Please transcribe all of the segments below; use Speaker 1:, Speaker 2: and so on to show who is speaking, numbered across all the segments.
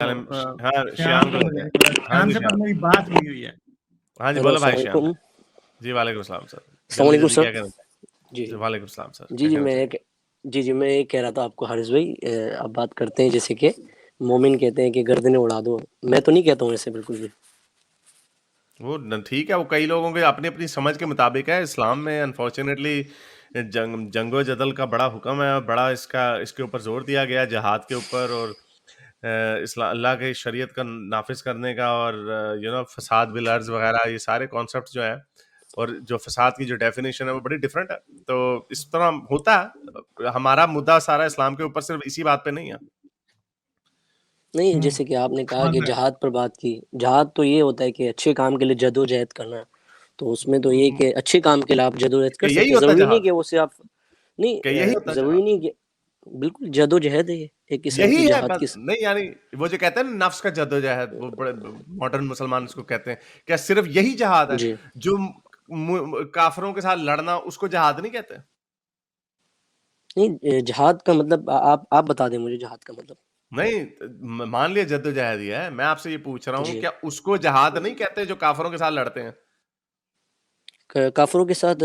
Speaker 1: سلام ہاں
Speaker 2: شیان
Speaker 1: شیان کو
Speaker 2: کو
Speaker 1: لیتے
Speaker 2: مجھے
Speaker 1: ہیں.
Speaker 2: نہیں پتا،
Speaker 1: ہاں
Speaker 2: شیان
Speaker 1: جی
Speaker 2: سے پر
Speaker 1: شیان,
Speaker 2: میری بات ہوئی ہوئی ہے.
Speaker 1: ہاں جی
Speaker 3: ہیلو
Speaker 1: بولو
Speaker 3: السلام
Speaker 1: بھائی شیان.
Speaker 3: علیکم.
Speaker 1: جی وعلیکم السلام سر.
Speaker 3: السلام
Speaker 1: جلدی
Speaker 3: علیکم
Speaker 1: جلدی
Speaker 3: سر.
Speaker 1: کیا کہنا چاہیں؟
Speaker 3: جی
Speaker 1: جی وعلیکم السلام سر,
Speaker 3: جی
Speaker 1: کیا کہنا چاہیں؟
Speaker 3: میں یہ کہہ رہا تھا آپ کو حارث بھائی، آپ بات کرتے ہیں جیسے کہ مومن کہتے ہیں کہ گردنیں اڑا دو. میں تو نہیں کہتا ہوں ایسے بالکل بھی.
Speaker 1: وہ ٹھیک ہے, وہ کئی لوگوں کے اپنی اپنی سمجھ کے مطابق ہے. اسلام میں انفارچونیٹلی جنگ و جدل کا بڑا حکم ہے, بڑا اس کے اوپر زور دیا گیا, جہاد کے اوپر, اور اللہ کے شریعت کا نافذ کرنے کا, اور فساد بالارض وغیرہ, یہ سارے کانسیپٹ جو ہیں, اور جو فساد کی جو ڈیفینیشن ہے وہ بڑی ڈفرینٹ ہے. تو اس طرح ہوتا ہے. ہمارا مدعا سارا اسلام کے اوپر صرف اسی بات پہ نہیں ہے.
Speaker 3: نہیں، جیسے کہ آپ نے کہا کہ جہاد پر بات کی، جہاد تو یہ ہوتا ہے کہ اچھے کام کے لیے جد و جہد کرنا. تو اس میں تو یہ کہ اچھے کام کے لیے آپ جد و جہد کر
Speaker 1: کہ یہی
Speaker 3: سکتے ہیں،
Speaker 1: ہوتا ہے
Speaker 3: ضروری نہیں
Speaker 1: جہاد,
Speaker 3: کہ وہ سے آپ
Speaker 1: کہ یہی ہوتا
Speaker 3: نہیں،
Speaker 1: ہے
Speaker 3: ضروری
Speaker 1: جہاد,
Speaker 3: نہیں کہ بالکل جد و جہد ہے، یہ ایک قسم کی
Speaker 1: یہی ہے
Speaker 3: جہاد
Speaker 1: بس.
Speaker 3: کی.
Speaker 1: نہیں یعنی وہ جو کہتے ہیں نا نفس کا جدوجہد, وہ بڑے ماڈرن مسلمان اس کو کہتے ہیں, کیا صرف یہی جہاد ہے؟
Speaker 3: جی
Speaker 1: جو کافروں کے ساتھ لڑنا, اس کو جہاد نہیں کہتے؟
Speaker 3: نہیں، جہاد کا مطلب آپ بتا دیں مجھے جہاد کا مطلب.
Speaker 1: نہیں, مان لیا جدوجہد ہی ہے, میں آپ سے یہ پوچھ رہا ہوں
Speaker 3: جی،
Speaker 1: کیا اس کو جہاد نہیں کہتے جو کافروں کے ساتھ لڑتے ہیں؟
Speaker 3: کافروں کے ساتھ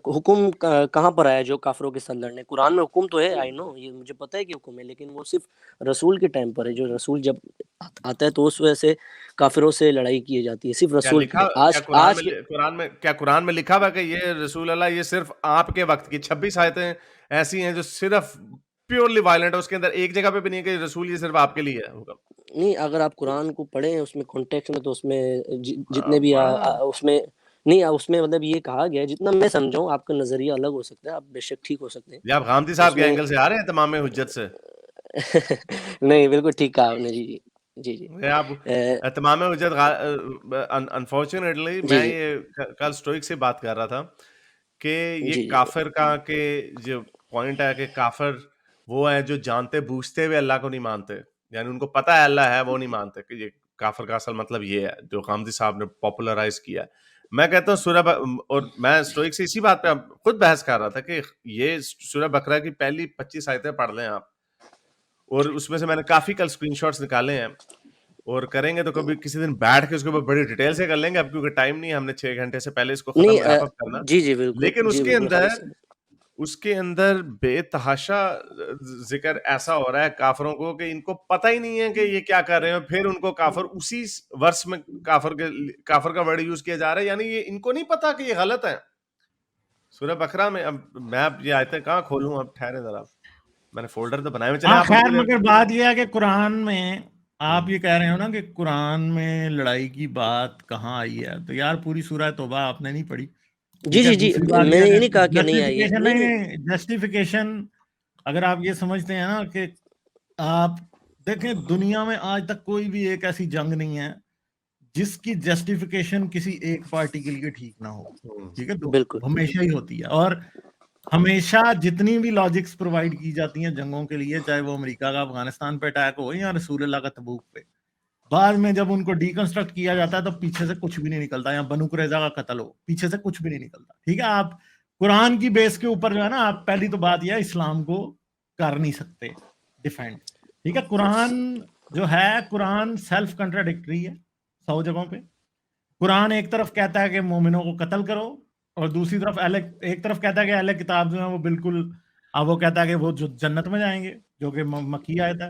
Speaker 3: حکم کہاں پر آیا جو کافروں کے ساتھ لڑنے؟ قرآن میں حکم تو ہے، آئی نو، یہ مجھے پتہ ہے کہ حکم ہے، لیکن وہ صرف رسول کے ٹائم پر ہے. جو رسول جب آتا ہے تو اس وجہ سے کافروں سے لڑائی کی جاتی ہے، صرف
Speaker 1: کیا
Speaker 3: رسول کے
Speaker 1: لکھا,
Speaker 3: لیے.
Speaker 1: کیا
Speaker 3: آج کے
Speaker 1: قرآن میں لکھا ہوا کہ یہ رسول اللہ, یہ صرف آپ کے وقت کی 26 آیتیں ایسی ہیں جو صرف پیورلی وائلنٹ ہے, اس کے اندر ایک جگہ پہ بھی نہیں کہ رسول یہ صرف آپ کے لیے ہے حکم.
Speaker 3: نہیں، اگر آپ قرآن کو پڑھیں اس میں کانٹیکس میں، تو اس میں جتنے بھی اس میں نہیں، اس میں مطلب یہ کہا گیا ہے، جتنا میں سمجھاؤں، آپ کا نظریہ الگ ہو سکتا ہے، آپ بے شک ٹھیک ہو سکتے ہیں
Speaker 1: یہ آپ غامدی
Speaker 3: اس
Speaker 1: صاحب کے
Speaker 3: میں.
Speaker 1: اینگل سے آ رہے ہیں تمام حجت سے؟
Speaker 3: نہیں، بالکل ٹھیک کہا آپ نے. جی جی جی
Speaker 1: آپ تمام حجت انفارچونیٹلی,
Speaker 3: جی
Speaker 1: میں
Speaker 3: جی
Speaker 1: یہ کل اسٹوئک سے بات کر رہا تھا کہ یہ
Speaker 3: جی جی
Speaker 1: کافر کا کہ جو پوائنٹ ہے کہ کافر وہ ہے جو جانتے بوجھتے ہوئے اللہ کو نہیں مانتے, یعنی ان کو پتہ ہے اللہ ہے, وہ نہیں مانتے. کہ یہ کافر کا اصل مطلب یہ ہے جو غامدی صاحب نے پاپولرائز کیا ہے. میں کہتا ہوں سورہ اور میں اسٹوئک سے اسی بات پہ خود بحث کر رہا تھا کہ یہ سورہ بقرہ کی پہلی 25 آیتیں پڑھ لیں آپ, اور اس میں سے میں نے کافی کل اسکرین شاٹس نکالے ہیں, اور کریں گے تو کبھی کسی دن بیٹھ کے اس کے اوپر بڑی ڈیٹیل سے کر لیں گے. اب کیونکہ ٹائم نہیں ہے, ہم نے 6 گھنٹے سے پہلے اس کو ختم
Speaker 3: نہیں،
Speaker 1: ریپ اپ کرنا.
Speaker 3: جی جی بالکل،
Speaker 1: لیکن
Speaker 3: جی بالکل خالص.
Speaker 1: اس کے اندر بے تحاشا ذکر ایسا ہو رہا ہے کافروں کو کہ ان کو پتہ ہی نہیں ہے کہ یہ کیا کر رہے ہیں, پھر ان کو کافر اسی ورس میں کافر کا ورڈ یوز کیا جا رہا ہے, یعنی یہ ان کو نہیں پتا کہ یہ غلط ہے. سورہ بقرہ میں, اب میں یہ آیتیں کہاں کھولوں, اب ٹھہرے ذرا, میں نے فولڈر تو بنائے ہوئے, چلیں آپ ان
Speaker 2: خیر،
Speaker 1: کے لیے.
Speaker 2: مگر بات یہ ہے کہ قرآن میں آپ یہ کہہ رہے ہو نا کہ قرآن میں لڑائی کی بات کہاں آئی ہے, تو یار پوری سورہ توبہ آپ نے نہیں پڑھی.
Speaker 3: جی
Speaker 2: ٹھیک ہے.
Speaker 3: جی جی،
Speaker 2: دوسری
Speaker 3: میں
Speaker 2: بات
Speaker 3: نے
Speaker 2: یہ
Speaker 3: یہ
Speaker 2: ہے
Speaker 3: نہیں کہا کہ نہیں آئی ہے،
Speaker 2: جسٹیفیکیشن
Speaker 3: نہیں نہیں.
Speaker 2: نہیں, جسٹیفیکیشن اگر آپ یہ سمجھتے ہیں نا کہ آپ دیکھیں دنیا میں آج تک کوئی بھی ایک ایسی جنگ نہیں ہے جس کی جسٹیفیکیشن کسی ایک پارٹی کے لیے ٹھیک نہ ہو. ٹھیک ہے, تو
Speaker 3: بالکل
Speaker 2: ہمیشہ ہی ہوتی ہے. اور ہمیشہ جتنی بھی لاجکس پرووائڈ کی جاتی ہیں جنگوں کے لیے, چاہے وہ امریکہ کا افغانستان پہ اٹیک ہو یا رسول اللہ کا تبوک پہ, بعد میں جب ان کو ڈیکنسٹرکٹ کیا جاتا ہے تو پیچھے سے کچھ بھی نہیں نکلتا. یا بنو قریظہ کا قتل ہو, پیچھے سے کچھ بھی نہیں نکلتا. ٹھیک ہے, آپ قرآن کی بیس کے اوپر جو ہے نا, آپ پہلی تو بات یہ ہے اسلام کو کر نہیں سکتے ڈیفینڈ. ٹھیک ہے, قرآن جو ہے, قرآن سیلف کنٹراڈکٹری ہے 100 جگہوں پہ. قرآن ایک طرف کہتا ہے کہ مومنوں کو قتل کرو, اور دوسری طرف ایک طرف کہتا ہے کہ اہل کتاب جو ہیں وہ بالکل, اب وہ کہتا ہے کہ وہ جو جنت میں جائیں گے, جو کہ مکی آیت ہے.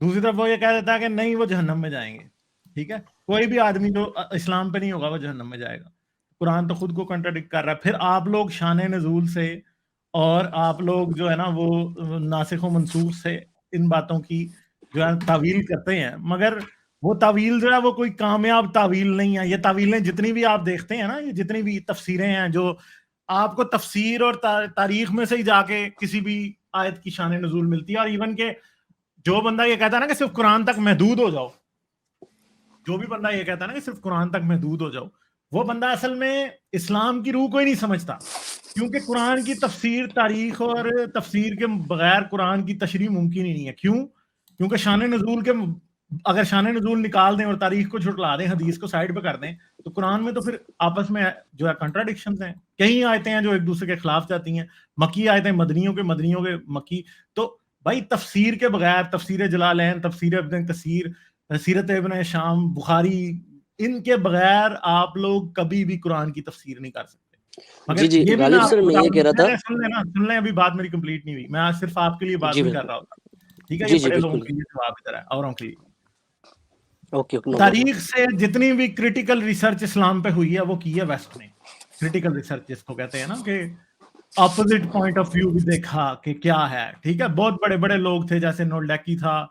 Speaker 2: دوسری طرف وہ یہ کہہ دیتا ہے کہ نہیں, وہ جہنم میں جائیں گے. ٹھیک ہے, کوئی بھی آدمی جو اسلام پہ نہیں ہوگا وہ جہنم میں جائے گا. قرآن تو خود کو کنٹراڈکٹ کر رہا ہے. پھر آپ لوگ شان نزول سے اور آپ لوگ جو ہے نا وہ ناسخ و منسوخ سے ان باتوں کی جو ہے تعویل کرتے ہیں, مگر وہ تعویل جو ہے وہ کوئی کامیاب تعویل نہیں ہے. یہ تعویلیں جتنی بھی آپ دیکھتے ہیں نا, یہ جتنی بھی تفسیریں ہیں جو آپ کو تفسیر اور تاریخ میں سے ہی جا کے کسی بھی آیت کی شان نزول ملتی ہے. اور ایون کہ جو بندہ یہ کہتا ہے نا کہ صرف قرآن تک محدود ہو جاؤ, جو بھی بندہ یہ کہتا ہے نا کہ صرف قرآن تک محدود ہو جاؤ, وہ بندہ اصل میں اسلام کی روح کو ہی نہیں سمجھتا. کیونکہ قرآن کی تفسیر, تاریخ اور تفسیر کے بغیر قرآن کی تشریح ممکن ہی نہیں ہے. کیوں؟ کیونکہ شان نزول کے اگر شان نزول نکال دیں اور تاریخ کو جھٹلا دیں, حدیث کو سائڈ پہ کر دیں, تو قرآن میں تو پھر آپس میں جو ہے کنٹراڈکشنز ہیں. کئی آیتیں ہیں جو ایک دوسرے کے خلاف جاتی ہیں, مکی آیتیں مدنیوں کے مکی. تو بھائی تفسیر کے بغیر, تفسیر جلالین, تفسیر ابن کثیر, سیرت ابن شام، بخاری، ان کے بغیر آپ لوگ کبھی بھی قرآن کی تفسیر نہیں کر سکتے. مگر
Speaker 3: جی
Speaker 2: یہ بھی میں
Speaker 3: غالب
Speaker 2: آپ
Speaker 3: سر
Speaker 2: کو
Speaker 3: میں
Speaker 2: بتا
Speaker 3: یہ کہہ رہا تھا.
Speaker 2: سن لیں ابھی بات میری کمپلیٹ نہیں ہوئی. میں آج صرف آپ کے لیے بات
Speaker 3: جی
Speaker 2: نہیں کر رہا
Speaker 3: بالکل.
Speaker 2: ہوتا، ٹھیک ہے؟
Speaker 3: جی
Speaker 2: یہ
Speaker 3: جی
Speaker 2: بڑے لوگوں
Speaker 3: بالکل.
Speaker 2: کے لیے جواب ادھر ہے، اوروں کے لیے.
Speaker 3: Okay no problem.
Speaker 2: تاریخ سے جتنی بھی کریٹیکل ریسرچ اسلام پہ ہوئی ہے وہ کی ہے ویسٹ نے. کریٹیکل ریسرچ جس کو کہتے ہیں نا، کہ اپوزٹ پوائنٹ آف ویو بھی دیکھا کہ کیا ہے، ٹھیک ہے؟ بہت بڑے بڑے لوگ تھے، جیسے نولڈیکی تھا،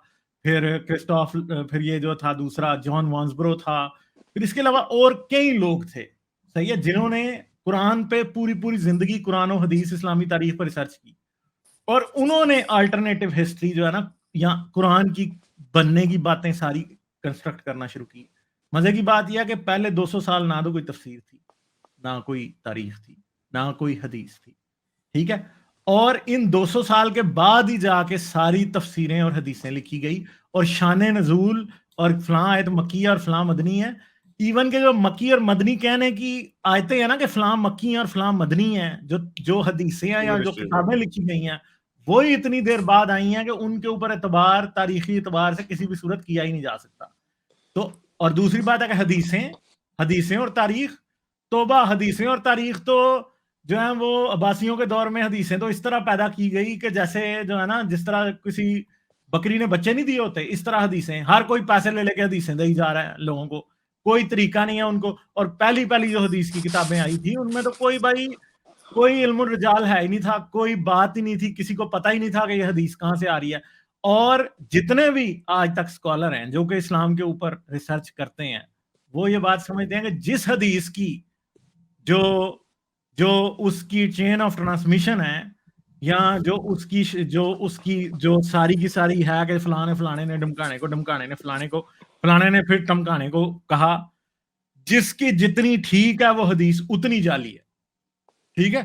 Speaker 2: پھر کرسٹوف، پھر یہ جو تھا دوسرا جان وانسبرو تھا، پھر اس کے علاوہ اور کئی لوگ تھے، صحیح ہے، جنہوں نے قرآن پہ پوری زندگی، قرآن و حدیث، اسلامی تاریخ پر ریسرچ کی، اور انہوں نے الٹرنیٹو ہسٹری جو ہے نا، یا قرآن کی بننے کی باتیں ساری کنسٹرکٹ کرنا شروع کی. مزے کی بات یہ ہے کہ پہلے 200 سال نہ تو کوئی تفسیر تھی، نہ کوئی تاریخ تھی، نہ کوئی حدیث تھی، ٹھیک ہے؟ اور ان 200 سال کے بعد ہی جا کے ساری تفسیریں اور حدیثیں لکھی گئی، اور شان نزول اور فلاں آیت مکی اور فلاں مدنی ہے. ایون کہ جو مکی اور مدنی کہنے کی آیتیں ہیں نا، کہ فلاں مکی اور فلاں مدنی ہیں، جو حدیثیں ہیں یا جو کتابیں لکھی گئی ہیں، وہی اتنی دیر بعد آئی ہیں کہ ان کے اوپر اعتبار، تاریخی اعتبار سے کسی بھی صورت کیا ہی نہیں جا سکتا. تو اور دوسری بات ہے کہ حدیثیں اور تاریخ، توبہ، حدیثیں اور تاریخ تو جو ہے وہ عباسیوں کے دور میں حدیثیں تو اس طرح پیدا کی گئی کہ جیسے جو ہے نا، جس طرح کسی بکری نے بچے نہیں دیے ہوتے، اس طرح حدیثیں، ہر کوئی پیسے لے کے حدیثیں دے جا رہا ہے لوگوں کو، کوئی طریقہ نہیں ہے ان کو. اور پہلی جو حدیث کی کتابیں آئی تھی ان میں تو کوئی علم الرجال ہے ہی نہیں تھا، کوئی بات ہی نہیں تھی، کسی کو پتہ ہی نہیں تھا کہ یہ حدیث کہاں سے آ رہی ہے. اور جتنے بھی آج تک اسکالر ہیں جو کہ اسلام کے اوپر ریسرچ کرتے ہیں، وہ یہ بات سمجھتے ہیں کہ جس حدیث کی جو اس کی چین آف ٹرانسمیشن ہے، یا جو ساری کی ساری ہے کہ فلانے نے ڈمکانے نے فلانے نے پھر ٹمکانے کو کہا، جس کی جتنی ٹھیک ہے وہ حدیث اتنی جعلی ہے، ٹھیک ہے؟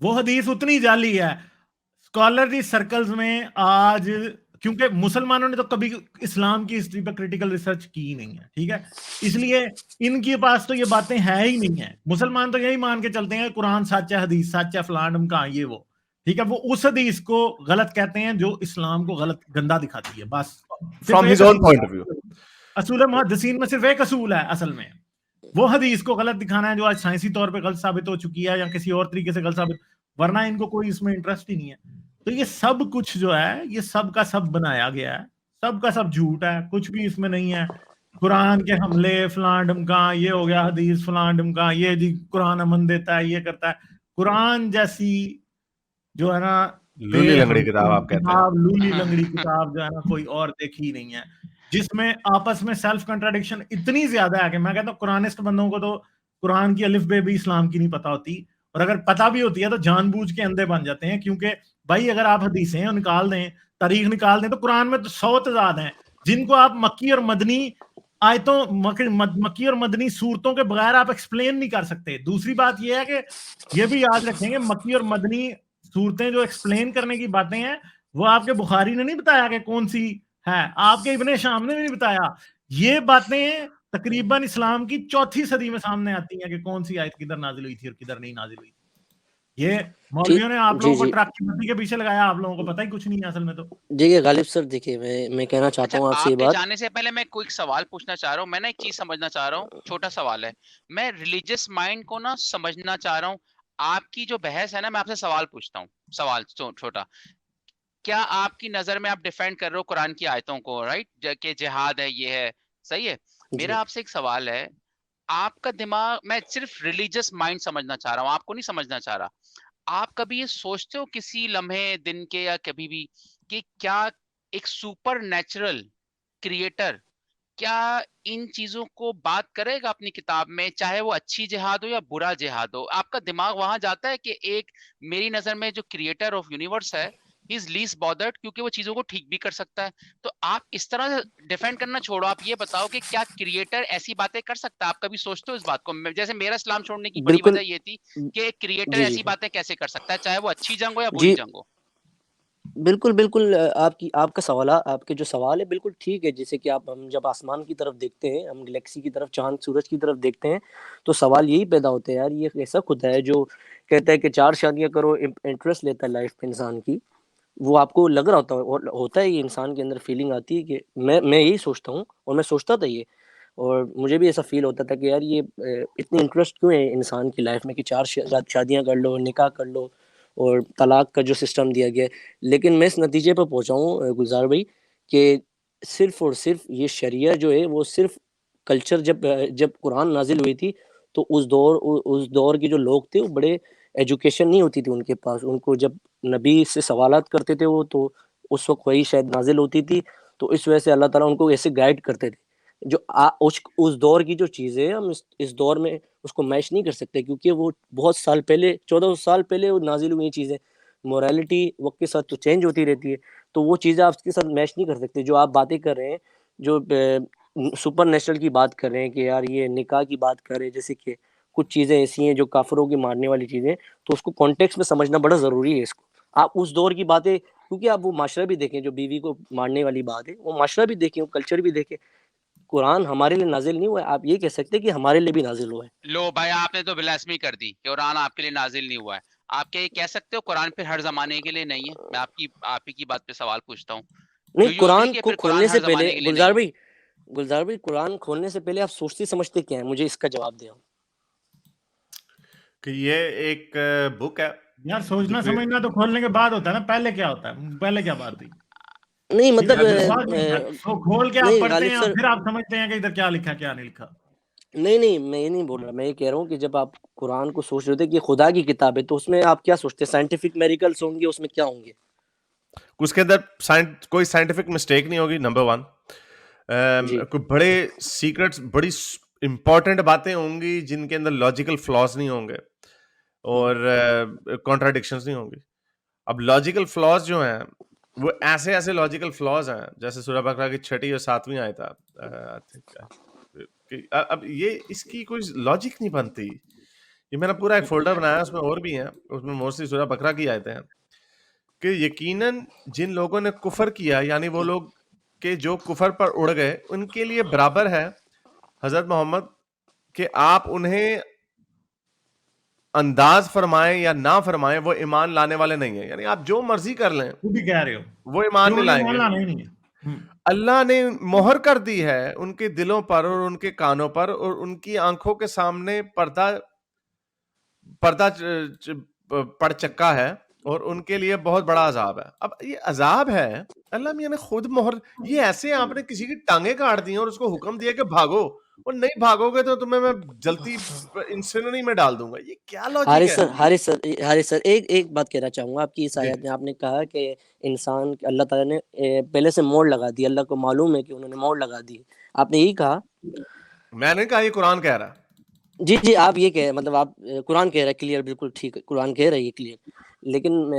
Speaker 2: وہ حدیث اتنی جعلی ہے. اسکالرلی سرکلز میں آج، کیونکہ مسلمانوں نے تو کبھی اسلام کی ہسٹری پہ کریٹیکل ریسرچ کی نہیں ہے، ٹھیک ہے؟ اس لیے ان کے پاس تو یہ باتیں ہیں ہی نہیں ہیں. مسلمان تو یہی مان کے چلتے ہیں قرآن سچ ہے، حدیث سچ ہے، فلان کا یہ وہ، ٹھیک ہے؟ وہ اس حدیث کو غلط کہتے ہیں جو اسلام کو غلط گندا دکھاتی ہے، بس.
Speaker 1: From his own point of view.
Speaker 2: اصول محدثین میں صرف ایک اصول ہے اصل میں، وہ حدیث کو غلط دکھانا ہے جو آج سائنسی طور پہ غلط ثابت ہو چکی ہے، یا کسی اور طریقے سے غلط ثابت، ورنہ ان کو کوئی اس میں انٹرسٹ ہی نہیں ہے. تو یہ سب کچھ جو ہے، یہ سب کا سب بنایا گیا ہے، سب کا سب جھوٹ ہے، کچھ بھی اس میں نہیں ہے. قرآن کے حملے، فلاں ڈمکا، یہ ہو گیا حدیث فلاں ڈمکا، یہ جی قرآن امن دیتا ہے، یہ کرتا ہے. قرآن جیسی جو ہے نا
Speaker 1: لولی لنگڑی کتاب آپ کہتے ہیں.
Speaker 2: لولی لنگڑی کتاب جو ہے نا کوئی اور دیکھی نہیں ہے، جس میں آپس میں سیلف کنٹراڈکشن اتنی زیادہ ہے کہ میں کہتا ہوں قرآنسٹ بندوں کو تو قرآن کی الف بے بھی اسلام کی نہیں پتہ ہوتی، اور اگر پتہ بھی ہوتی ہے تو جان بوجھ کے اندھے بن جاتے ہیں. کیونکہ بھائی اگر آپ حدیثیں نکال دیں، تاریخ نکال دیں، تو قرآن میں تو 100 تعداد ہیں جن کو آپ مکی اور مدنی آیتوں، مکی اور مدنی صورتوں کے بغیر آپ ایکسپلین نہیں کر سکتے. دوسری بات یہ ہے کہ یہ بھی یاد رکھیں گے، مکی اور مدنی صورتیں جو ایکسپلین کرنے کی باتیں ہیں، وہ آپ کے بخاری نے نہیں بتایا کہ کون سی ہے، آپ کے ابن شام نے بھی نہیں بتایا. یہ باتیں تقریباً اسلام کی 4تھی صدی میں سامنے آتی ہیں کہ کون سی آیت کدھر نازل ہوئی تھی اور کدھر نہیں نازل ہوئی تھی. یہ مولویوں نے آپ لوگوں کو ٹرک کی بتی کے پیچھے لگایا، آپ لوگوں کو پتہ ہی کچھ نہیں ہے اصل میں. تو
Speaker 3: دیکھیے غالب سر، دیکھیے میں کہنا چاہتا ہوں آپ سے یہ بات.
Speaker 4: جانے سے پہلے میں کوئی سوال پوچھنا چاہ رہا ہوں. میں نا ایک چیز سمجھنا چاہ رہا ہوں، چھوٹا سوال ہے. میں ریلیجس مائنڈ کو نا سمجھنا چاہ رہا ہوں. آپ کی جو بحث ہے نا، میں آپ سے سوال پوچھتا ہوں، سوال چھوٹا. کیا آپ کی نظر میں آپ ڈیفینڈ کر رہے ہو قرآن کی آیتوں کو، رائٹ، کہ جہاد ہے، یہ ہے، صحیح ہے؟ میرا آپ سے ایک سوال ہے، آپ کا دماغ، میں صرف ریلیجس مائنڈ سمجھنا چاہ رہا ہوں، آپ کو نہیں سمجھنا چاہ رہا. آپ کبھی یہ سوچتے ہو کسی لمحے دن کے یا کبھی بھی کہ کیا ایک سپر نیچرل کریٹر کیا ان چیزوں کو بات کرے گا اپنی کتاب میں، چاہے وہ اچھی جہاد ہو یا برا جہاد ہو؟ آپ کا دماغ وہاں جاتا ہے کہ ایک، میری نظر میں جو کریٹر آف یونیورس ہے، ہی از لیسٹ بادرڈ، کیونکہ وہ چیزوں کو ٹھیک بھی کر سکتا ہے. تو آپ اس طرح ڈیفینڈ کرنا چھوڑو، آپ یہ بتاؤ کہ کیا کریٹر ایسی باتیں کر سکتا ہے؟ آپ کبھی سوچتے ہو اس بات کو؟ جیسے میرا اسلام چھوڑنے کی بڑی وجہ یہ تھی کہ کریٹر ایسی باتیں کیسے کر سکتا ہے، چاہے وہ اچھی جنگ ہو یا بری جنگ ہو.
Speaker 3: بالکل آپ کا سوال، آپ کے جو سوال ہے بالکل ٹھیک ہے. جیسے کہ ہم جب آسمان کی طرف دیکھتے ہیں، ہم گلیکسی کی طرف، چاند سورج کی طرف دیکھتے ہیں، تو سوال یہی پیدا ہوتا ہے، یار یہ ایسا خدا ہے جو کہتا ہے کہ 4 شادیاں کرو، انٹرسٹ لیتا ہے لائف میں انسان کی، وہ آپ کو لگ رہا ہوتا ہے یہ انسان کے اندر فیلنگ آتی ہے کہ میں یہی سوچتا ہوں، اور میں سوچتا تھا یہ، اور مجھے بھی ایسا فیل ہوتا تھا کہ یار یہ اتنی انٹرسٹ کیوں ہے انسان کی لائف میں کہ 4 شادیاں کر لو، نکاح کر لو، اور طلاق کا جو سسٹم دیا گیا ہے۔ لیکن میں اس نتیجے پر پہنچا ہوں گلزار بھائی کہ صرف اور صرف یہ شریعہ جو ہے وہ صرف کلچر، جب قرآن نازل ہوئی تھی تو اس دور کے جو لوگ تھے وہ بڑے ایجوکیشن نہیں ہوتی تھی ان کے پاس، ان کو جب نبی سے سوالات کرتے تھے وہ تو اس وقت وہی شاید نازل ہوتی تھی، تو اس وجہ سے اللہ تعالیٰ ان کو ایسے گائیڈ کرتے تھے۔ جو اس دور کی جو چیزیں ہیں ہم اس دور میں اس کو میچ نہیں کر سکتے، کیونکہ وہ بہت سال پہلے 1400 سال پہلے وہ نازل ہوئی چیزیں، مورالٹی وقت کے ساتھ تو چینج ہوتی رہتی ہے، تو وہ چیزیں آپ اس کے ساتھ میچ نہیں کر سکتے۔ جو آپ باتیں کر رہے ہیں، جو سپر نیچرل کی بات کر رہے ہیں کہ یار یہ نکاح کی بات کر رہے ہیں، جیسے کہ کچھ چیزیں ایسی ہیں جو کافروں کی مارنے والی چیزیں، تو اس کو کانٹیکس میں سمجھنا بڑا ضروری ہے۔ اس کو آپ اس دور کی باتیں، کیونکہ آپ وہ معاشرہ بھی دیکھیں، جو بیوی کو مارنے والی بات ہے وہ معاشرہ بھی دیکھیں، وہ کلچر بھی دیکھیں۔ قرآن ہمارے لیے نازل نہیں ہوا ہے، آپ یہ کہہ سکتے کہ ہمارے لیے بھی نازل ہوا ہے۔
Speaker 4: لو بھائی آپ نے تو بلاسمی کر دی کہ قرآن آپ کے لیے نازل نہیں ہوا ہے۔ آپ کیا یہ کہہ سکتے ہو قرآن پھر ہر زمانے کے لیے نہیں ہے؟ میں آپ ہی کی بات پہ سوال پوچھتا ہوں،
Speaker 3: نہیں،
Speaker 4: یو
Speaker 3: قرآن
Speaker 4: اگری کہ
Speaker 3: کو
Speaker 4: پھر
Speaker 3: کھولنے
Speaker 4: ہر
Speaker 3: سے پہلے
Speaker 4: زمانے کے لیے نہیں ہے؟
Speaker 3: گلزار بھائی قرآن کھولنے سے پہلے آپ سوچتے سمجھتے کیا ہیں؟ مجھے اس کا جواب دیں۔
Speaker 1: کہ یہ ایک بک ہے
Speaker 2: یار سوچنا
Speaker 1: جو کہ
Speaker 2: سمجھنا تو کھولنے کے بعد ہوتا ہے نا، پہلے کیا ہوتا ہے؟ پہلے کیا بات ہوئی؟
Speaker 3: نہیں
Speaker 2: ٹھیک
Speaker 3: مطلب
Speaker 2: ہے جذبات نہیں ہے، تو کھول کے آپ
Speaker 3: نہیں
Speaker 2: پڑھتے
Speaker 3: غالب
Speaker 2: ہیں
Speaker 3: سر،
Speaker 2: اور پھر آپ سمجھتے ہیں کہ ادھر کیا لکھا کیا نہیں لکھا۔
Speaker 3: نہیں میں یہ نہیں بول رہا، میں یہ کہہ رہا ہوں کہ جب آپ قرآن کو سوچ رہے تھے کہ خدا کی کتاب ہے، تو اس میں آپ کیا سوچتے ہیں؟ سائنٹیفک میریکلس ہوں گے اس میں، کیا ہوں گے؟
Speaker 1: اس کے اندر کوئی سائنٹیفک مسٹیک نہیں ہوگی، نمبر 1۔
Speaker 3: جی
Speaker 1: کوئی بڑے سیکرٹس، بڑی امپورٹنٹ باتیں ہوں گی جن کے اندر لاجیکل فلاز نہیں ہوں گے اور کانٹراڈکشنز نہیں ہوں گی۔ اب لاجیکل فلاز جو ہیں وہ ایسے لاجیکل فلاز ہیں جیسے سورہ بقرہ کی 6 اور 7 آیت ہے، اب یہ اس کی کوئی لاجک نہیں بنتی۔ یہ میں نے پورا ایک فولڈر بنایا، اس میں اور بھی ہیں، اس میں موسٹلی سورہ بقرہ کی آیتیں ہیں کہ یقیناً جن لوگوں نے کفر کیا، یعنی وہ لوگ کہ جو کفر پر اڑ گئے، ان کے لیے برابر ہے حضرت محمد کہ آپ انہیں انداز فرمائیں یا نہ فرمائیں، وہ ایمان لانے والے نہیں ہیں۔ یعنی آپ جو مرضی کر لیں،
Speaker 2: وہ بھی کہہ رہے ہو
Speaker 1: وہ ایمان نہیں لائیں گے۔
Speaker 2: نہیں ہے۔
Speaker 1: اللہ نے مہر کر دی ہے ان کے دلوں پر اور ان کے کانوں پر، اور ان کی آنکھوں کے سامنے پردہ پڑ چکا ہے، اور ان کے لیے بہت بڑا عذاب ہے۔ اب یہ عذاب ہے، اللہ میاں نے خود مہر، یہ ایسے آپ نے کسی کی ٹانگیں کاٹ دی اور اس کو حکم دیا کہ بھاگو، اور نہیں بھاگو گے تو تمہیں میں جلتی انسینری میں ڈال دوں گا۔ یہ کیا لاجک ہے؟
Speaker 3: حارث سر ایک بات کہنا چاہوں گا آپ کی اس آیت میں۔ آپ نے کہا کہ انسان، اللہ تعالیٰ نے پہلے سے موڑ لگا دی، اللہ کو معلوم ہے کہ انہوں نے موڑ لگا دی، آپ نے یہی کہا؟
Speaker 1: میں نے کہا یہ قرآن کہہ رہا ہے۔
Speaker 3: جی آپ یہ کہ مطلب آپ قرآن کہہ رہا ہے، کلیئر، بالکل ٹھیک ہے، قرآن کہہ رہا ہے یہ کلیئر، لیکن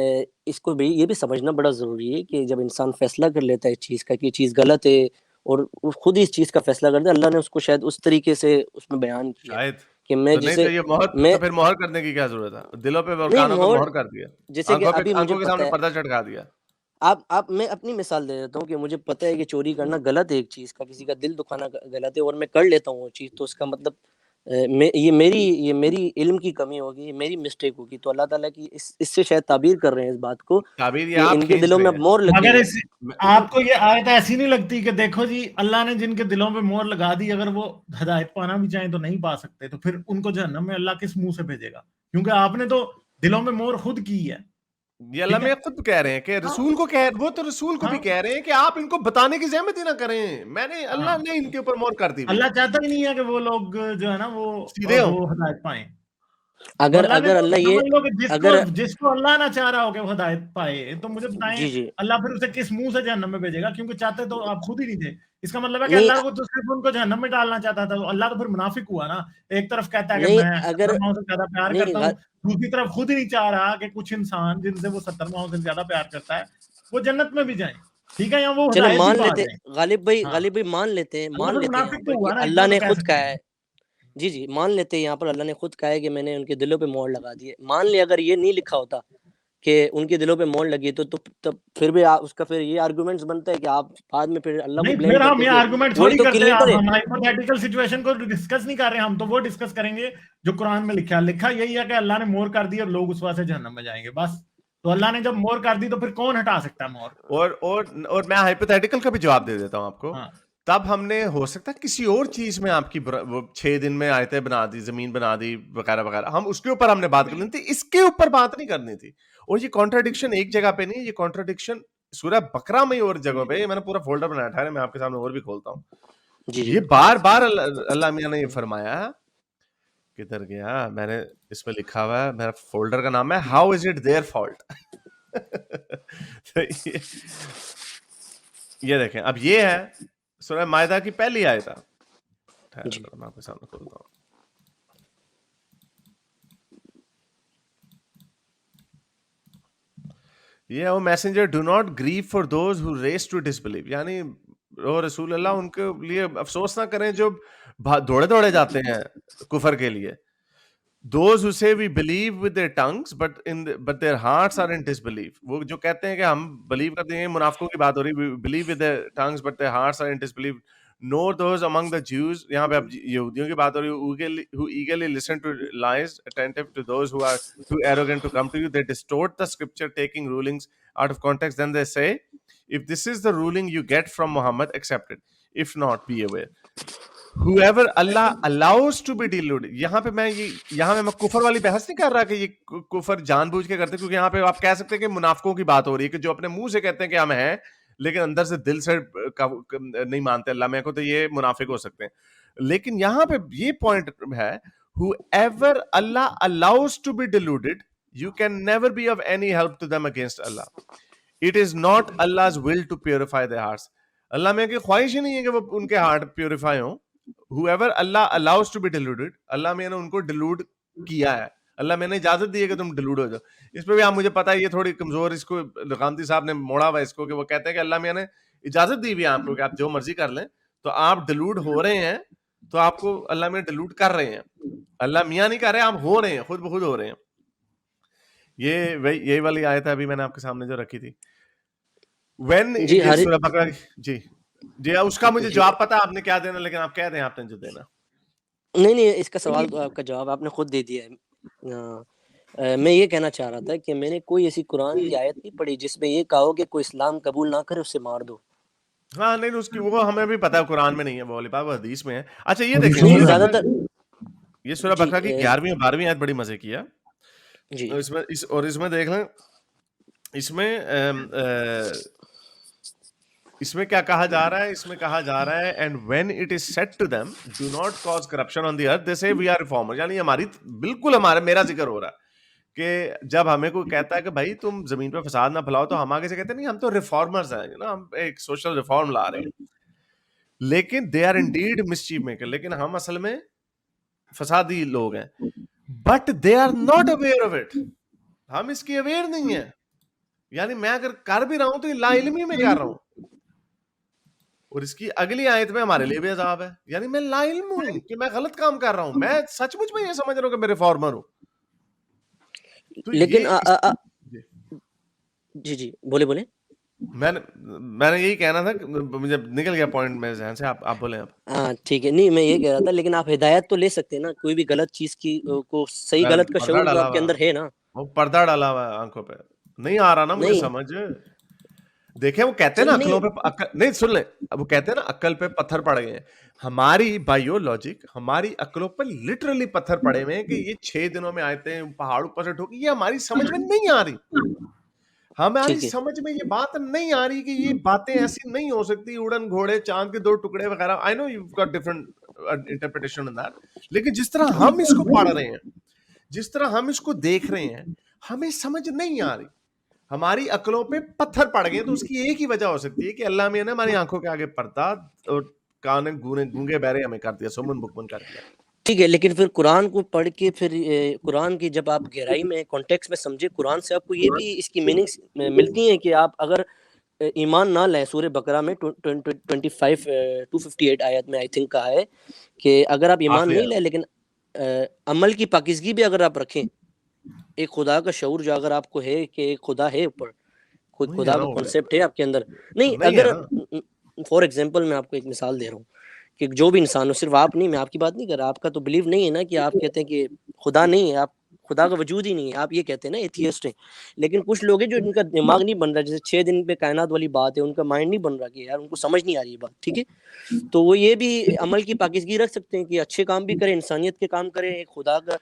Speaker 3: اس کو بھی یہ بھی سمجھنا بڑا ضروری ہے کہ جب انسان فیصلہ کر لیتا ہے اس چیز کا کہ یہ چیز غلط ہے، اور وہ خود ہی اس چیز کا فیصلہ کرتا ہے، اللہ نے اس کو شاید اس طریقے سے اس میں بیان کیا
Speaker 1: شاید
Speaker 3: کہ میں
Speaker 1: تو نہیں
Speaker 3: جسے
Speaker 1: تو یہ مہر،
Speaker 3: میں
Speaker 1: تو پھر مہر کرنے کی کیا ضرورت ہے؟ دلوں پہ اور
Speaker 3: نہیں
Speaker 1: کانوں پہ مہر کر دیا،
Speaker 3: جیسے کہ ابھی مجھے
Speaker 1: آنکھوں کے
Speaker 3: پتہ
Speaker 1: سامنے
Speaker 3: ہے،
Speaker 1: پردہ چٹکا دیا۔
Speaker 3: آپ میں اپنی مثال دے دیتا ہوں کہ مجھے پتہ ہے کہ چوری کرنا غلط ہے، ایک چیز کا کسی کا دل دکھانا غلط ہے، اور میں کر لیتا ہوں وہ چیز، تو اس کا مطلب یہ میری علم کی کمی ہوگی، یہ میری مسٹیک ہوگی، تو اللہ تعالیٰ کی اس سے شاید تعبیر کر رہے ہیں اس بات کو
Speaker 1: تعبیر یہ
Speaker 3: کہ
Speaker 1: آپ
Speaker 3: ان کے
Speaker 1: کھینچ
Speaker 3: دلوں
Speaker 1: رہے
Speaker 3: میں
Speaker 1: ہیں۔
Speaker 3: اب مور لگ
Speaker 2: اگر
Speaker 3: گئی ہے۔
Speaker 2: آپ کو یہ آیت ایسی نہیں لگتی کہ دیکھو جی اللہ نے جن کے دلوں پہ مور لگا دی، اگر وہ ہدایت پانا بھی چاہیں تو نہیں پا سکتے، تو پھر ان کو جہنم میں اللہ کس منہ سے بھیجے گا؟ کیونکہ آپ نے تو دلوں میں مور خود کی ہے۔
Speaker 1: یہ اللہ میں خود کہہ رہے ہیں کہ رسول کو وہ تو رسول کو بھی کہہ رہے ہیں کہ آپ ان کو بتانے کی زحمت ہی نہ کریں، اللہ نے ان کے اوپر مہر کر دی۔
Speaker 2: اللہ چاہتا ہی نہیں ہے کہ وہ لوگ جو ہے نا وہ ہدایت پائیں۔
Speaker 3: اگر
Speaker 2: اللہ
Speaker 3: اگر
Speaker 2: جس کو اللہ نہ چاہ رہا ہو کہ وہ ہدایت پائے، تو مجھے بتائیں اللہ پھر اسے کس منہ سے جہنم میں بھیجے گا؟ کیونکہ چاہتے تو آپ خود ہی نہیں تھے۔ اس کا مطلب ہے کہ اللہ کو تو صرف ان کو جہنم میں ڈالنا چاہتا تھا، اللہ تو پھر منافق ہوا نا۔ ایک طرف کہتا ہے کہ میں 70 ماؤں سے زیادہ پیار کرتا ہوں، دوسری طرف خود ہی نہیں چاہ رہا کہ کچھ انسان جن سے وہ 70 ماؤں سے زیادہ پیار کرتا ہے وہ جنت میں بھی جائیں، ٹھیک ہے، یا وہ
Speaker 3: چلو
Speaker 2: ہدایت
Speaker 3: مان
Speaker 2: ہی پا
Speaker 3: لیتے،
Speaker 2: جائیں۔
Speaker 3: غالب بھائی مان لیتے ہیں یہاں پر کہ اللہ
Speaker 2: اللہ
Speaker 3: نے خود کہا ہے، جی مان لیتے ہیں یہاں پر اللہ نے خود کہا ہے کہ میں نے ان کے دلوں پہ مہر لگا دی ہے۔ مان لے اگر یہ نہیں لکھا ہوتا کہ ان کے دلوں پہ مہر لگی تو پھر بھی اس کا پھر یہ آرگومنٹس بنتا ہے کہ آپ بعد میں پھر اللہ کو بلیم
Speaker 2: پھر ہم
Speaker 3: کرتے
Speaker 2: یہ
Speaker 3: ہیں
Speaker 2: آرگومنٹ
Speaker 3: وہی
Speaker 2: تھوڑی
Speaker 3: تو
Speaker 2: کرتے ہیں،
Speaker 3: کلیئر ہے۔
Speaker 2: ہم ہائپوتھیٹیکل سچویشن کو ڈسکس نہیں کر رہے ہیں، ہم تو وہ ڈسکس کریں گے جو قرآن میں لکھا یہی ہے کہ اللہ نے مور کر دی اور لوگ اس واسطے جہنم میں جائیں گے، بس تو اللہ نے جب مور کر دی تو پھر کون ہٹا سکتا ہے مور؟
Speaker 1: اور میں ہائپوتھیٹیکل کا بھی جواب دے دیتا ہوں آپ کو.
Speaker 2: ہاں
Speaker 1: تب ہم نے ہو سکتا ہے کسی اور چیز میں آپ کی 6 دن میں آیتیں بنا دی, زمین بنا دی وغیرہ وغیرہ, ہم اس کے اوپر ہم نے بات کرنی تھی, اس کے اوپر بات نہیں کرنی تھی. اور یہ کانٹراڈکشن ایک جگہ پہ نہیں, یہ کانٹراڈکشن سورہ بقرہ میں اور جگہوں پہ, میں نے پورا فولڈر بنایا تھا, میں آپ کے سامنے اور بھی کھولتا ہوں. یہ بار بار اللہ میاں نے یہ فرمایا. کدھر گیا, میں نے اس میں لکھا ہوا ہے, میرا فولڈر کا نام ہے how is it their fault. یہ دیکھیں, اب یہ ہے سورہ مائدہ کی پہلی آیت ہے. میں آپ کے سامنے کھولتا ہوں. یہ O messenger do not grieve for those who race to disbelief, یعنی او رسول اللہ ان کے لیے افسوس نہ کریں جو دوڑے دوڑے جاتے ہیں کفر کے لیے. Those who say we believe with their tongues but their hearts are in disbelief. وہ جو کہتے ہیں کہ ہم believe کرتے ہیں, منافقوں کی بات ہو رہی, we believe with their tongues but their hearts are in disbelief. Nor those among the Jews, یہاں پہ اب یہودیوں کی بات ہو رہی, who eagerly listen to lies, attentive to those who are too arrogant to come to you. They distort the scripture, taking rulings out of context. Then they say, if this is the ruling you get from Muhammad, accept it. If not, be aware. Whoever Allah allows to be deluded. یہاں پہ میں کفر والی بحث نہیں کر رہا کہ یہ کفر جان بوجھ کے کرتے, کیونکہ یہاں پہ آپ کہہ سکتے ہیں کہ منافقوں کی بات ہو رہی ہے کہ جو اپنے منہ سے کہتے ہیں کہ ہم ہیں لیکن اندر سے دل سے نہیں مانتے اللہ میں کو, تو یہ منافق ہو سکتے ہیں. لیکن یہاں پہ یہ پوائنٹ ہے, whoever Allah allows to be deluded, you can never be of any help to them against Allah. It is not Allah's will to purify their hearts. اللہ میں کی خواہش ہی نہیں ہے کہ وہ ان کے ہارٹ پیوریفائی ہوں. Whoever Allah allows to be deluded, اللہ میں نے ان کو ڈیلوڈ کیا ہے, اللہ میں نے اجازت دی ہے کہ تم ڈیلوڈ ہو جاؤ. اس پہ بھی آپ مجھے پتا ہے یہ تھوڑی کمزور, اس کو لقامتی صاحب نے موڑا ہوا اس کو, کہ وہ کہتے ہیں کہ اللہ میں نے اجازت دی ہوئی ہے آپ کو کہ آپ جو مرضی کر لیں, تو آپ ڈیلوڈ ہو رہے ہیں, تو آپ کو اللہ میں ڈیلوڈ کر رہے ہیں, اللہ میاں نہیں کر رہے, آپ ہو رہے ہیں, خود بخود ہو رہے ہیں. یہی والی آیت ہے ابھی میں نے آپ کے سامنے جو رکھی تھی. When سورہ بقرہ, جی اس کا مجھے جواب پتا آپ نے کیا دینا, لیکن آپ کہہ دیں آپ نے جو دینا.
Speaker 3: نہیں اس کا سوال تو آپ کا جواب آپ نے خود دے دیا ہے. میں یہ کہنا چاہ رہا تھا کہ میں نے کوئی ایسی قرآن کی آیت نہیں پڑھی جس میں یہ کہا ہو کہ کوئی اسلام قبول نہ کرے اسے مار دو.
Speaker 1: ہاں نہیں, اس کی وہ ہمیں بھی پتا ہے قرآن میں نہیں ہے, وہ والی بات وہ حدیث میں ہے. اچھا یہ دیکھیں,
Speaker 3: زیادہ تر
Speaker 1: یہ سورہ بقرہ کی 11ویں اور 12ویں آیت بڑی مزے کی ہے.
Speaker 3: جی
Speaker 1: اس میں دیکھ لیں, اس میں کیا کہا جا رہا ہے, اس میں کہا جا رہا ہے and when it is said to them do not cause corruption on the earth they say we are reformers. یعنی ہماری بالکل میرا ذکر ہو رہا ہے کہ جب ہمیں کوئی کہتا ہے کہ بھائی تم زمین پہ فساد نہ پھیلاؤ, تو ہم آگے سے کہتے ہیں نہیں ہم تو ریفارمرز ہیں, ہم ایک سوشل ریفارم لا رہے ہیں. لیکن they are indeed mischief maker, لیکن ہم اصل میں فسادی لوگ ہیں. but they are not aware of it, ہم اس کی اویئر نہیں ہیں. یعنی میں اگر کر بھی رہا ہوں تو یہ لا علمی میں کر رہا ہوں. اور اس کی اگلی آیت میں ہمارے لیے بھی عذاب ہے, یعنی میں لا علم ہوں کہ میں غلط کام کر رہا ہوں, میں سچ مچ میں یہ سمجھ رہا ہوں کہ میں ریفارمر ہوں.
Speaker 3: لیکن جی بولے
Speaker 1: میں نے یہی کہنا تھا, مجھے نکل گیا پوائنٹ میرے ذہن سے, آپ بولیں.
Speaker 3: ہاں ٹھیک ہے, نہیں میں یہ کہہ رہا تھا, لیکن آپ ہدایت تو لے سکتے ہیں نا, کوئی بھی غلط چیز کی کو صحیح غلط کا شعور تو آپ کے اندر ہے نا.
Speaker 1: وہ پردہ ڈالا ہوا ہے آنکھوں پہ, نہیں آ رہا نا مجھے سمجھ. دیکھیں وہ کہتے ہیں نا عقلوں پہ, نہیں سن لیں, وہ کہتے ہیں نا عقل پہ پتھر پڑ گئے ہیں. ہماری بایولوجک, ہماری عقلوں پہ لٹرلی پتھر پڑے ہوئے ہیں کہ یہ 6 دنوں میں آتے ہیں پہاڑ اوپر سے ٹھوکی, یہ ہماری سمجھ میں نہیں آ رہی. ہماری سمجھ میں یہ بات نہیں آ رہی کہ یہ باتیں ایسی نہیں ہو سکتی, اڑن گھوڑے, چاند کے 2 ٹکڑے وغیرہ. I know you've got different interpretation on that, لیکن جس طرح ہم اس کو پڑھ رہے ہیں, جس طرح ہم اس کو دیکھ رہے ہیں, ہمیں سمجھ نہیں آ رہی. ہماری عقلوں پہ پتھر پڑ گئے. تو اس کی ایک ہی وجہ ہو سکتی ہے کہ اللہ میں نے ہماری آنکھوں کے آگے پردہ اور کان گونگے بہرے ہمیں کر دیا, سمن بکمن کر دیا.
Speaker 3: ٹھیک ہے, لیکن پھر قرآن کو پڑھ کے پھر قرآن کی جب آپ گہرائی میں کانٹیکس میں سمجھے قرآن سے, آپ کو یہ بھی اس کی میننگس ملتی ہیں کہ آپ اگر ایمان نہ لیں, سورہ بقرہ میں 258 آیت میں آئی تھنک کہا ہے کہ اگر آپ ایمان نہیں لیں لیکن عمل کی پاکیزگی بھی اگر آپ رکھیں, ایک خدا کا شعور جو اگر آپ کو ہے کہ ایک خدا ہے اوپر, خدا کا کنسیپٹ ہے آپ کے اندر. نہیں اگر فار ایگزامپل میں آپ کو ایک مثال دے رہا ہوں کہ جو بھی انسان ہو, صرف آپ نہیں, میں آپ کی بات نہیں کر رہا, آپ کا تو بلیو نہیں ہے نا کہ آپ کہتے ہیں کہ خدا نہیں ہے, آپ خدا کا وجود ہی نہیں ہے. آپ یہ کہتے ہیں نا ایتھیسٹ ہیں, لیکن کچھ لوگ ہیں جو ان کا دماغ نہیں بن رہا, جیسے 6 دن پہ کائنات والی بات ہے, ان کا مائنڈ نہیں بن رہا کہ یار ان کو سمجھ نہیں آ رہی یہ بات, ٹھیک ہے. تو وہ یہ بھی عمل کی پاکیزگی رکھ سکتے ہیں کہ اچھے کام بھی کریں, انسانیت کے کام کریں, ایک خدا کا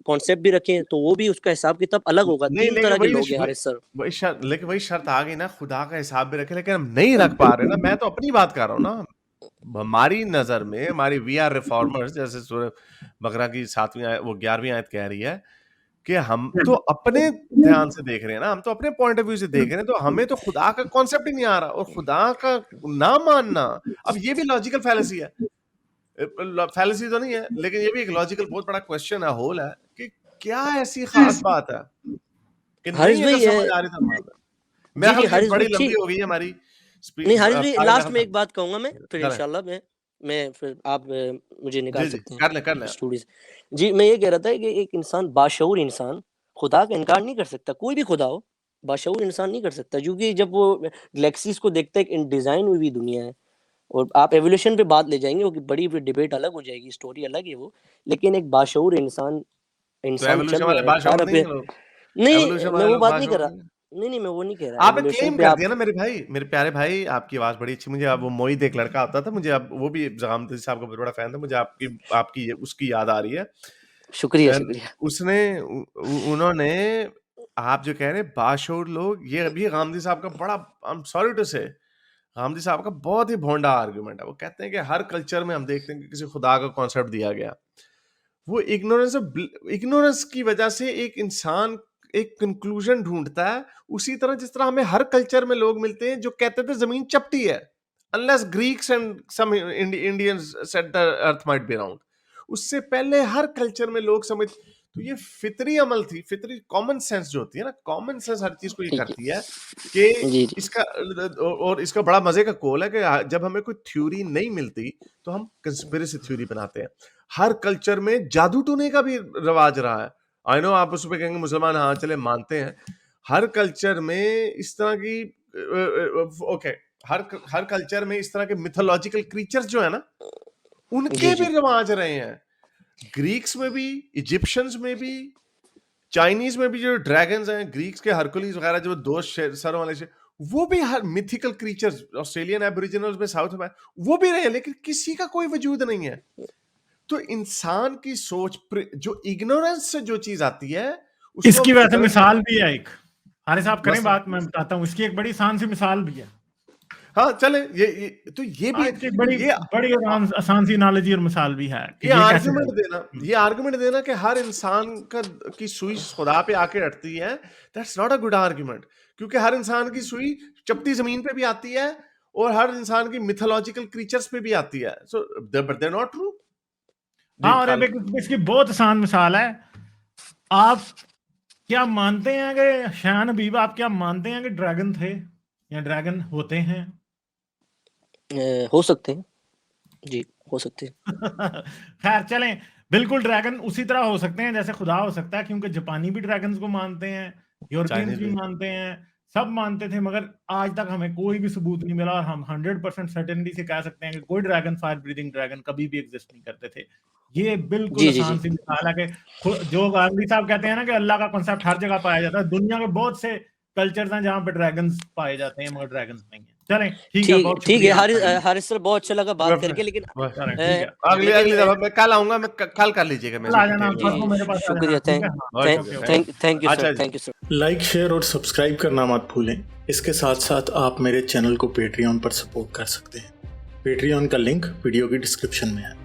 Speaker 3: کانسیپٹ بھی رکھیں, تو وہ بھی اس کا حساب کتاب الگ ہوگا.
Speaker 1: نہیں
Speaker 3: 3 طرح کے
Speaker 1: لیکن
Speaker 3: لوگ ہیں حارث سر.
Speaker 1: وہی شرط, لیکن وہی شرط آ گئی نا, خدا کا حساب بھی رکھے, لیکن ہم نہیں رکھ پا رہے نا. میں تو اپنی بات کر رہا ہوں نا, ہماری نظر میں ہماری وی آر ریفارمرز, جیسے سورہ بقرہ کی 7ویں آیت, وہ 11ویں آیت کہہ رہی ہے کہ ہم تو اپنے دھیان سے دیکھ رہے ہیں نا, ہم تو اپنے پوائنٹ آف ویو سے دیکھ رہے ہیں, تو ہمیں تو خدا کا کانسیپٹ ہی نہیں آ رہا, اور خدا کا نہ ماننا, اب یہ بھی لاجیکل فیلسی ہے, فیلسی تو نہیں ہے لیکن یہ بھی ایک لاجیکل بہت بڑا کوشچن ہے, ہول ہے, کہ کیا ایسی خاص بات ہے کہ نہیں اگر سمجھ آ رہی تو مان لیں. میں خیال بڑی لمبی ہو گئی ہے ہماری اسپیچ.
Speaker 3: نہیں حارث بھائی, لاسٹ میں ایک بات کہوں گا میں, پھر انشاءاللہ میں پھر آپ مجھے نکال سکتے ہیں
Speaker 1: کر لیں
Speaker 3: اسٹوڈیو سے. جی میں یہ کہہ رہا تھا کہ ایک انسان, باشعور انسان, خدا کا انکار نہیں کر سکتا, کوئی بھی خدا ہو, باشعور انسان نہیں کر سکتا, کیونکہ جب وہ گلیکسیز کو دیکھتا ہے کہ ڈیزائن ہوئی ہوئی دنیا ہے, اور آپ ایولیوشن پہ بات لے جائیں گے, وہ بڑی ڈیبیٹ الگ ہو جائے گی, اسٹوری الگ ہے وہ, لیکن ایک باشعور انسان چل رہا ہے. نہیں میں وہ بات نہیں کر رہا, نہیں میں وہ نہیں کہہ رہا.
Speaker 1: آپ نے کلیم کر دیا نا میرے بھائی, میرے پیارے بھائی, آپ کی آواز بڑی اچھی, مجھے اب وہ موید ایک لڑکا آتا تھا, مجھے اب وہ بھی زغامدی صاحب کا بہت بڑا فین تھا, مجھے آپ کی اس کی یاد آ رہی ہے.
Speaker 3: شکریہ.
Speaker 1: اس نے, انہوں نے, آپ جو کہہ رہے ہیں باشعور لوگ, یہ ابھی غامدی صاحب کا بڑا, I'm sorry to say, Ghamidi صاحب کا بہت ہی بھونڈا آرگومنٹ ہے. وہ کہتے ہیں کہ ہر کلچر میں ہم دیکھتے ہیں کہ کسی خدا کا کانسیپٹ دیا گیا, وہ اگنورنس کی وجہ سے ایک انسان ایک کنکلوژن ڈھونڈتا ہے, اسی طرح جس طرح ہمیں ہر کلچر میں لوگ ملتے ہیں جو کہتے تھے زمین چپٹی ہے, unless Greeks and some Indians said the earth might be round. اس سے پہلے ہر کلچر میں لوگ سمجھ, تو یہ فطری عمل تھی, فطری کامن سینس جو ہوتی ہے نا, کامن سینس ہر چیز کو یہ کرتی ہے کہ اس کا, اور اس کا بڑا مزے کا کول ہے کہ جب ہمیں کوئی تھیوری نہیں ملتی تو ہم کنسپیریسی تھیوری بناتے ہیں. ہر کلچر میں جادو ٹونے کا بھی رواج رہا ہے. آئی نو آپ اس پہ کہیں گے مسلمان ہاں چلے مانتے ہیں, ہر کلچر میں اس طرح کی, اوکے, ہر کلچر میں اس طرح کے میتھولوجیکل کریچرز جو ہیں نا, ان کے بھی رواج رہے ہیں. گریکس میں بھی, ایجپشنز میں بھی, چائنیز میں بھی جو ڈریگنز ہیں, گریکس کے ہرکولیز وغیرہ جو 2 سروں والے, وہ بھی ہر میتھیکل کریچرز, آسٹریلین ایبوریجنلز میں, ساؤتھ میں, وہ بھی رہے ہیں, لیکن کسی کا کوئی وجود نہیں ہے. تو انسان کی سوچ جو اگنورنس سے جو چیز آتی ہے,
Speaker 2: اس کی ویسے مثال بھی ہے ایک, حارث صاحب کریں بات, میں بتاتا ہوں, اس کی ایک بڑی آسان سی مثال بھی ہے.
Speaker 1: ہاں چلیں, یہ بھی
Speaker 2: ایک بڑی آسان سی انالوجی اور مثال بھی ہے.
Speaker 1: یہ آرگومنٹ دینا کہ ہر انسان کی سوئی خدا پہ آ کے اٹھتی ہے, that's not a good argument, کیونکہ ہر انسان کی سوئی چپٹی زمین پہ بھی آتی ہے, اور ہر انسان کی میتھولوجیکل کریچرز پہ بھی آتی ہے. سو دے ناٹ ٹرو.
Speaker 2: ہاں, اور اس کی بہت آسان مثال ہے. آپ کیا مانتے ہیں کہ شان حبیب, آپ کیا مانتے ہیں کہ ڈریگن تھے یا ڈریگن ہوتے ہیں؟
Speaker 3: ہو سکتے ہیں, جی ہو سکتے ہیں.
Speaker 2: خیر چلیں, بالکل ڈریگن اسی طرح ہو سکتے ہیں جیسے خدا ہو سکتا ہے, کیونکہ جاپانی بھی ڈریگنز کو مانتے ہیں, یورپینز بھی مانتے ہیں, سب مانتے تھے, مگر آج تک ہمیں کوئی بھی ثبوت نہیں ملا, اور ہم 100% سرٹنٹی سے کہہ سکتے ہیں کہ کوئی ڈریگن, فائر بریدنگ ڈریگن کبھی بھی ایگزسٹ نہیں کرتے تھے. یہ بالکل آسان سی مثال ہے کہ جو غامدی صاحب کہتے ہیں نا کہ اللہ کا کنسیپٹ ہر جگہ پایا جاتا ہے, دنیا کے بہت سے کلچرز ہیں جہاں پہ ڈریگنز پائے جاتے ہیں مگر ڈریگنز نہیں ہیں. چلیں ٹھیک ہے, بہت
Speaker 3: ٹھیک ہے حارث سر, بہت اچھا لگا بات کر کے, لیکن
Speaker 1: اگلی دفعہ میں کل آؤں گا, میں کل کر لیجیے گا.
Speaker 3: شکریہ, thank you sir.
Speaker 2: Like, share اور سبسکرائب کرنا مت بھولیں. اس کے ساتھ ساتھ آپ میرے چینل کو پیٹریون پر سپورٹ کر سکتے ہیں. پیٹریون کا لنک ویڈیو کی ڈسکرپشن میں ہے.